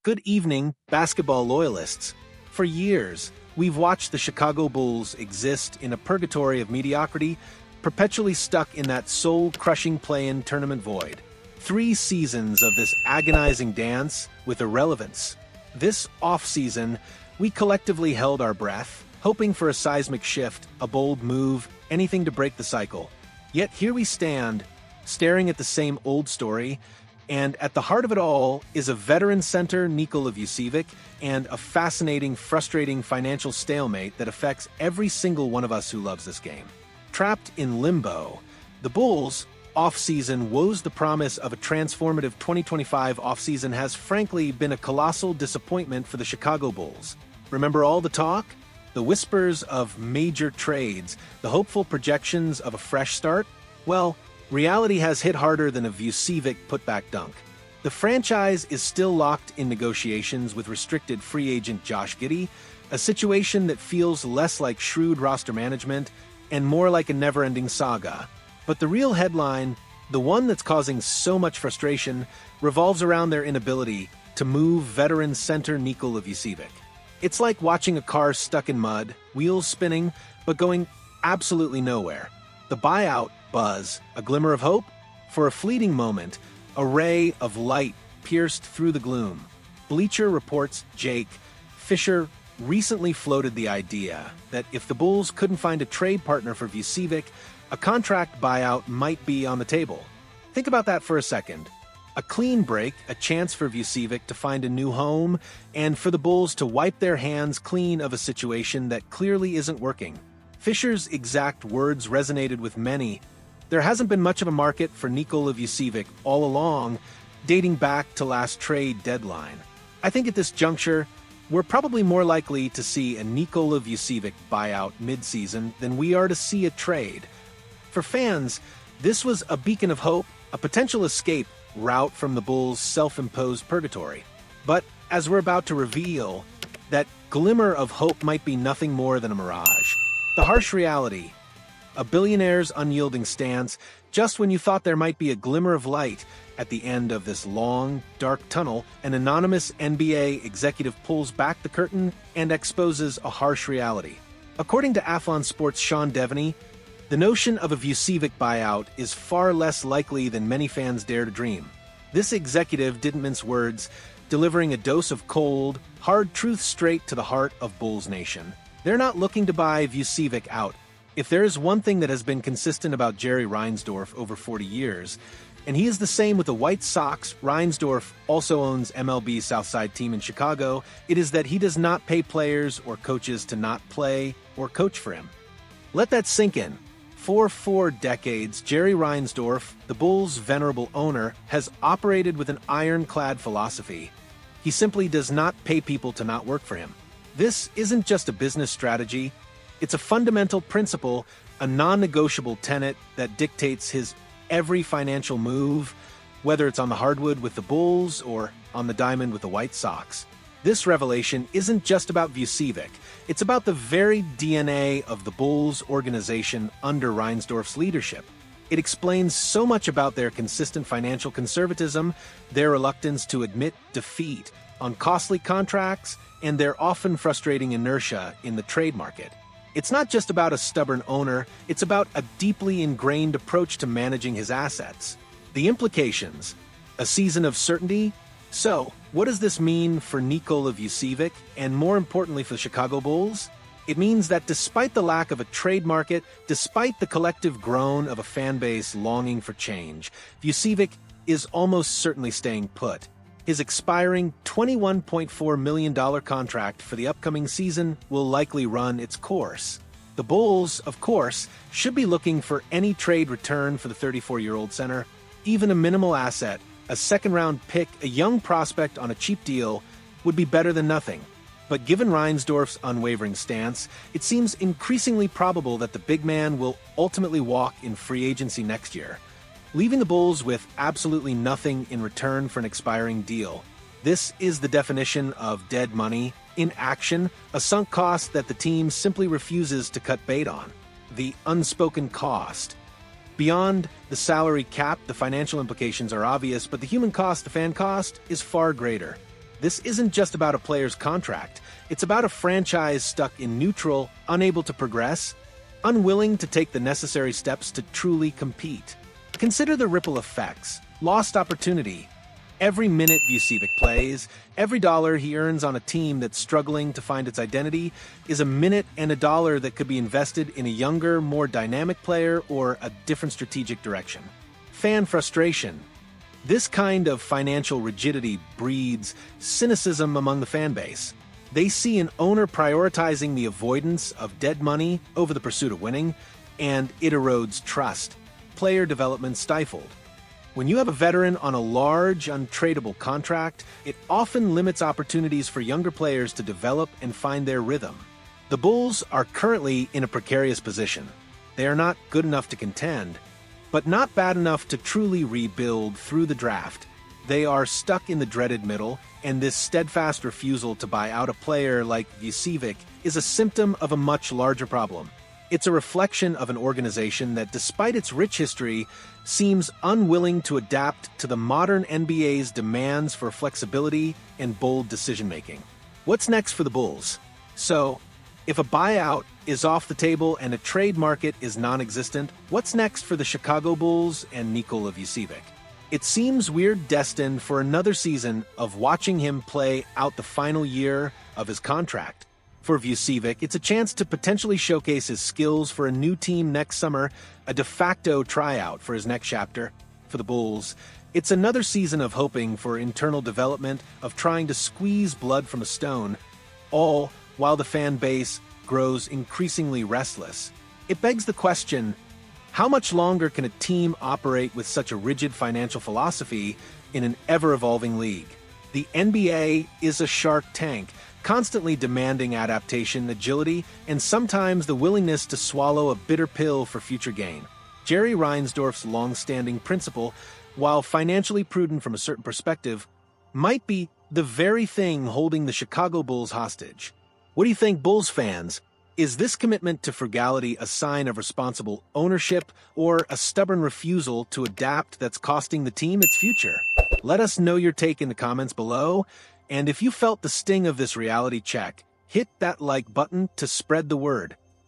Good evening, basketball loyalists. For years, we've watched the Chicago Bulls exist in a purgatory of mediocrity, perpetually stuck in that soul-crushing play-in tournament void. 3 seasons of this agonizing dance with irrelevance. This offseason, we collectively held our breath, hoping for a seismic shift, a bold move, anything to break the cycle. Yet here we stand, staring at the same old story, and at the heart of it all is a veteran center, Nikola Vucevic, and a fascinating, frustrating financial stalemate that affects every single one of us who loves this game. Trapped in limbo, the Bulls' offseason woes the promise of a transformative 2025 offseason has frankly been a colossal disappointment for the Chicago Bulls. Remember all the talk? The whispers of major trades, the hopeful projections of a fresh start? Well, reality has hit harder than a Vucevic putback dunk. The franchise is still locked in negotiations with restricted free agent Josh Giddey, a situation that feels less like shrewd roster management and more like a never-ending saga. But the real headline, the one that's causing so much frustration, revolves around their inability to move veteran center Nikola Vucevic. It's like watching a car stuck in mud, wheels spinning, but going absolutely nowhere. The buyout buzz, a glimmer of hope? For a fleeting moment, a ray of light pierced through the gloom. Bleacher Report's Jake Fisher recently floated the idea that if the Bulls couldn't find a trade partner for Vucevic, a contract buyout might be on the table. Think about that for a second. A clean break, a chance for Vucevic to find a new home, and for the Bulls to wipe their hands clean of a situation that clearly isn't working. Fisher's exact words resonated with many. There hasn't been much of a market for Nikola Vucevic all along, dating back to last trade deadline. I think at this juncture, we're probably more likely to see a Nikola Vucevic buyout mid-season than we are to see a trade. For fans, this was a beacon of hope, a potential escape route from the Bulls' self-imposed purgatory. But as we're about to reveal, that glimmer of hope might be nothing more than a mirage. The harsh reality, a billionaire's unyielding stance, just when you thought there might be a glimmer of light at the end of this long, dark tunnel, an anonymous NBA executive pulls back the curtain and exposes a harsh reality. According to Athlon Sports' Sean Devaney, the notion of a Vucevic buyout is far less likely than many fans dare to dream. This executive didn't mince words, delivering a dose of cold, hard truth straight to the heart of Bulls Nation. They're not looking to buy Vucevic out. If there is one thing that has been consistent about Jerry Reinsdorf over 40 years, and he is the same with the White Sox, Reinsdorf also owns MLB's Southside team in Chicago, it is that he does not pay players or coaches to not play or coach for him. Let that sink in. For 4 decades, Jerry Reinsdorf, the Bulls' venerable owner, has operated with an ironclad philosophy. He simply does not pay people to not work for him. This isn't just a business strategy, it's a fundamental principle, a non-negotiable tenet that dictates his every financial move, whether it's on the hardwood with the Bulls or on the diamond with the White Sox. This revelation isn't just about Vucevic, it's about the very DNA of the Bulls organization under Reinsdorf's leadership. It explains so much about their consistent financial conservatism, their reluctance to admit defeat on costly contracts, and their often frustrating inertia in the trade market. It's not just about a stubborn owner, it's about a deeply ingrained approach to managing his assets. The implications: a season of certainty? So, what does this mean for Nikola Vucevic, and more importantly for the Chicago Bulls? It means that despite the lack of a trade market, despite the collective groan of a fan base longing for change, Vucevic is almost certainly staying put. His expiring $21.4 million contract for the upcoming season will likely run its course. The Bulls, of course, should be looking for any trade return for the 34-year-old center. Even a minimal asset, a second-round pick, a young prospect on a cheap deal, would be better than nothing. But given Reinsdorf's unwavering stance, it seems increasingly probable that the big man will ultimately walk in free agency next year, leaving the Bulls with absolutely nothing in return for an expiring deal. This is the definition of dead money in action, a sunk cost that the team simply refuses to cut bait on. The unspoken cost. Beyond the salary cap, the financial implications are obvious, but the human cost, the fan cost, is far greater. This isn't just about a player's contract. It's about a franchise stuck in neutral, unable to progress, unwilling to take the necessary steps to truly compete. Consider the ripple effects. Lost opportunity. Every minute Vucevic plays, every dollar he earns on a team that's struggling to find its identity is a minute and a dollar that could be invested in a younger, more dynamic player or a different strategic direction. Fan frustration. This kind of financial rigidity breeds cynicism among the fan base. They see an owner prioritizing the avoidance of dead money over the pursuit of winning, and it erodes trust. Player development stifled. When you have a veteran on a large, untradeable contract, it often limits opportunities for younger players to develop and find their rhythm. The Bulls are currently in a precarious position. They are not good enough to contend, but not bad enough to truly rebuild through the draft. They are stuck in the dreaded middle, and this steadfast refusal to buy out a player like Vucevic is a symptom of a much larger problem. It's a reflection of an organization that, despite its rich history, seems unwilling to adapt to the modern NBA's demands for flexibility and bold decision-making. What's next for the Bulls? So, if a buyout is off the table and a trade market is non-existent, what's next for the Chicago Bulls and Nikola Vucevic? It seems we're destined for another season of watching him play out the final year of his contract. For Vucevic, it's a chance to potentially showcase his skills for a new team next summer, a de facto tryout for his next chapter. For the Bulls, it's another season of hoping for internal development, of trying to squeeze blood from a stone, all while the fan base grows increasingly restless. It begs the question, how much longer can a team operate with such a rigid financial philosophy in an ever-evolving league? The NBA is a shark tank, constantly demanding adaptation, agility, and sometimes the willingness to swallow a bitter pill for future gain. Jerry Reinsdorf's long-standing principle, while financially prudent from a certain perspective, might be the very thing holding the Chicago Bulls hostage. What do you think, Bulls fans? Is this commitment to frugality a sign of responsible ownership or a stubborn refusal to adapt that's costing the team its future? Let us know your take in the comments below. And if you felt the sting of this reality check, hit that like button to spread the word.